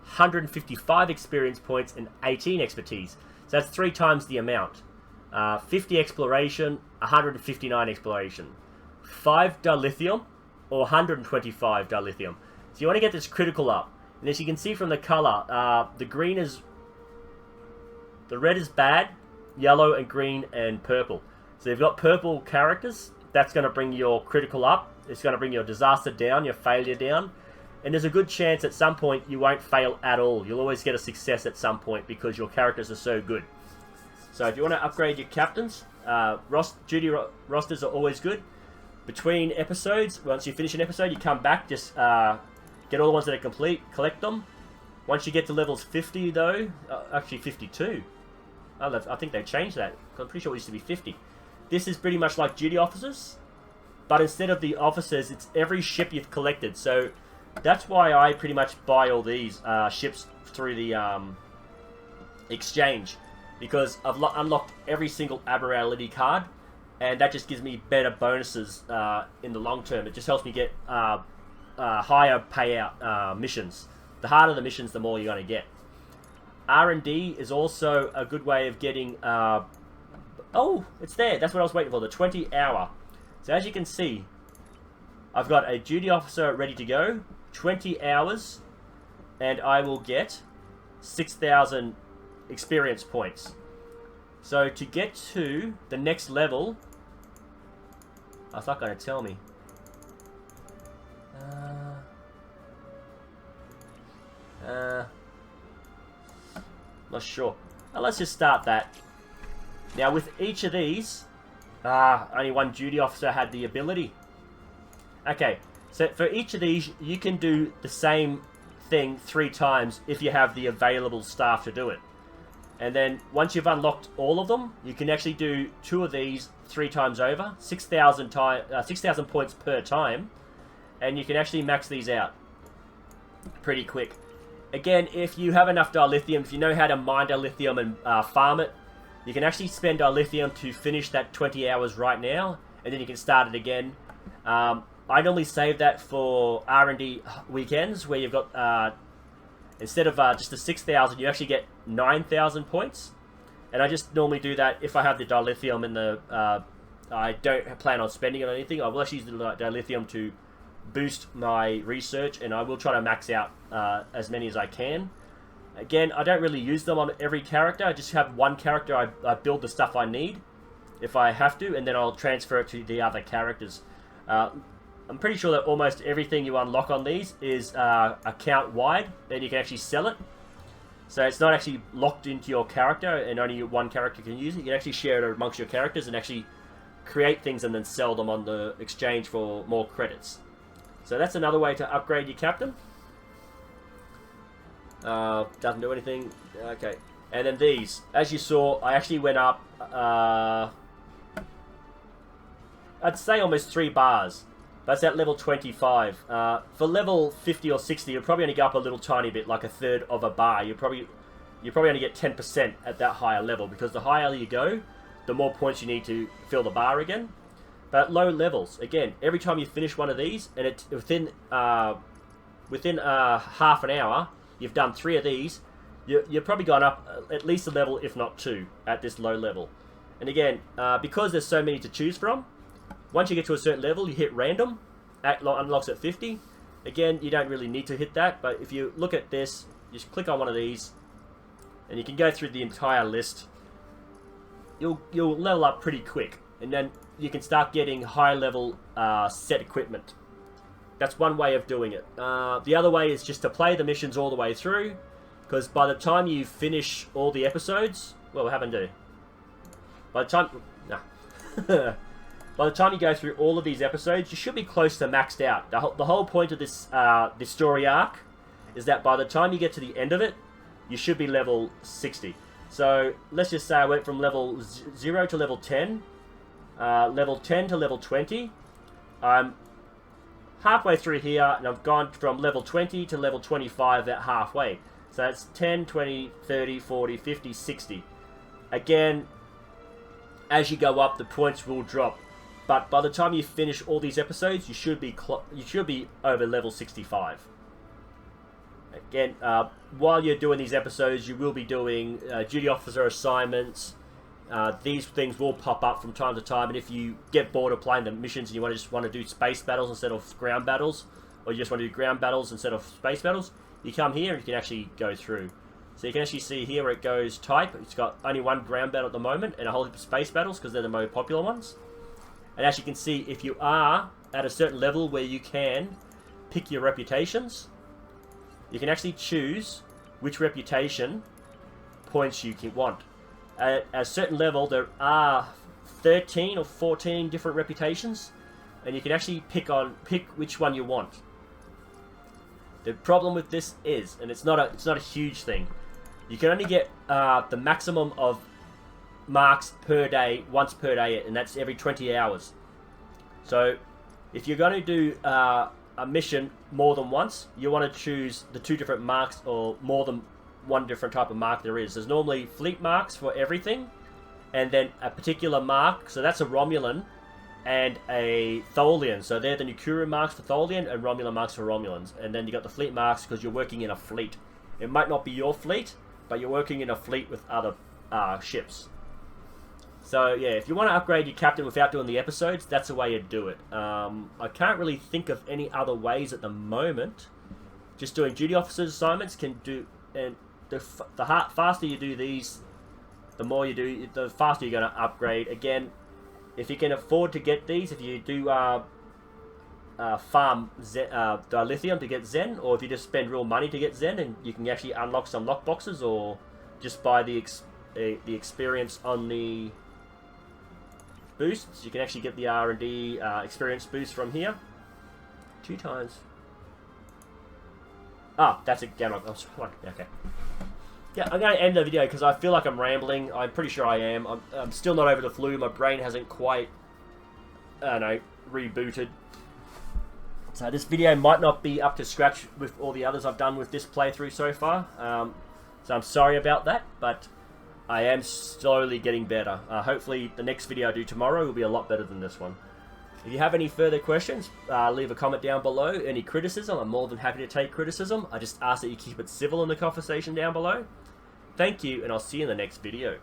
155 experience points and 18 expertise. So that's 3 times the amount. 50 exploration, 159 exploration. 5 dilithium, or 125 dilithium. So you want to get this critical up. And as you can see from the color, the green is... the red is bad, yellow and green and purple. So you've got purple characters, that's going to bring your critical up. It's going to bring your disaster down, your failure down. And there's a good chance at some point you won't fail at all. You'll always get a success at some point because your characters are so good. So if you want to upgrade your captains, duty rosters are always good. Between episodes, once you finish an episode, you come back, just get all the ones that are complete, collect them. Once you get to levels 50 though, actually 52. I think they changed that. I'm pretty sure it used to be 50. This is pretty much like duty officers, but instead of the officers, it's every ship you've collected. So that's why I pretty much buy all these ships through the exchange, because I've unlocked every single Admiralty card, and that just gives me better bonuses in the long term. It just helps me get higher payout missions. The harder the missions, the more you're going to get. R&D is also a good way of getting... oh, it's there. That's what I was waiting for, the 20 hour. So as you can see, I've got a duty officer ready to go, 20 hours, and I will get 6,000 experience points. So to get to the next level... oh, it's not going to tell me. Not sure. Now let's just start that. Now with each of these, only one duty officer had the ability. Okay, so for each of these, you can do the same thing 3 times if you have the available staff to do it. And then once you've unlocked all of them, you can actually do 2 of these 3 times over, 6,000 points per time, and you can actually max these out pretty quick. Again, if you have enough dilithium, if you know how to mine dilithium and farm it, you can actually spend dilithium to finish that 20 hours right now, and then you can start it again. I normally save that for R&D weekends, where you've got, instead of just the 6,000, you actually get 9,000 points. And I just normally do that if I have the dilithium in the, I don't plan on spending it on anything. I will actually use the dilithium to boost my research, and I will try to max out as many as I can. Again, I don't really use them on every character. I just have one character I build the stuff I need, if I have to, and then I'll transfer it to the other characters. I'm pretty sure that almost everything you unlock on these is account-wide, then you can actually sell it. So it's not actually locked into your character, and only one character can use it. You can actually share it amongst your characters and actually create things and then sell them on the exchange for more credits. So that's another way to upgrade your captain. Doesn't do anything. Okay. And then these. As you saw, I actually went up, I'd say almost 3 bars. That's at level 25. For level 50 or 60, you'll probably only go up a little tiny bit, like a third of a bar. You probably only get 10% at that higher level, because the higher you go, the more points you need to fill the bar again. But at low levels, again, every time you finish one of these, and it's within half an hour, you've done 3 of these, you're probably gone up at least a level, if not 2, at this low level. And again, because there's so many to choose from, once you get to a certain level, you hit random, unlocks at 50. Again, you don't really need to hit that, but if you look at this, you just click on one of these, and you can go through the entire list. You'll level up pretty quick, and then you can start getting high level set equipment. That's one way of doing it. The other way is just to play the missions all the way through, because by the time you finish all the episodes, well, what happened to? By the time, by the time you go through all of these episodes, you should be close to maxed out. The whole point of this this story arc is that by the time you get to the end of it, you should be level 60. So let's just say I went from level 0 to level 10, level 10 to level 20. I'm halfway through here, and I've gone from level 20 to level 25 at halfway. So that's 10, 20, 30, 40, 50, 60. Again, as you go up, the points will drop. But by the time you finish all these episodes, you should be over level 65. Again, while you're doing these episodes, you will be doing duty officer assignments. These things will pop up from time to time, and if you get bored of playing the missions and you just want to do space battles instead of ground battles, or you just want to do ground battles instead of space battles, you come here and you can actually go through. So you can actually see here where it goes type. It's got only one ground battle at the moment and a whole heap of space battles because they're the most popular ones. And as you can see, if you are at a certain level where you can pick your reputations, you can actually choose which reputation points you can want. At a certain level, there are 13 or 14 different reputations, and you can actually pick which one you want. The problem with this is, and it's not a huge thing, you can only get the maximum of marks per day, once per day, and that's every 20 hours. So if you're going to do a mission more than once, you want to choose the 2 different marks, or more than one different type of mark there is. There's normally fleet marks for everything, and then a particular mark, so that's a Romulan and a Tholian. So they're the Nukuru marks for Tholian and Romulan marks for Romulans. And then you got the fleet marks because you're working in a fleet. It might not be your fleet, but you're working in a fleet with other ships. So yeah, if you want to upgrade your captain without doing the episodes, that's the way you do it. I can't really think of any other ways at the moment. Just doing duty officers assignments can do, and the faster you do these, the more you do, the faster you're going to upgrade. Again, if you can afford to get these, if you do farm dilithium to get Zen, or if you just spend real money to get Zen, and you can actually unlock some lockboxes, or just buy the experience on the boosts, you can actually get the R&D experience boost from here. 2 times. Ah, that's a gamma. Okay. Yeah, I'm going to end the video because I feel like I'm rambling. I'm pretty sure I am. I'm still not over the flu. My brain hasn't quite, I don't know, rebooted. So this video might not be up to scratch with all the others I've done with this playthrough so far. So I'm sorry about that, but I am slowly getting better. Hopefully the next video I do tomorrow will be a lot better than this one. If you have any further questions, leave a comment down below. Any criticism, I'm more than happy to take criticism. I just ask that you keep it civil in the conversation down below. Thank you, and I'll see you in the next video.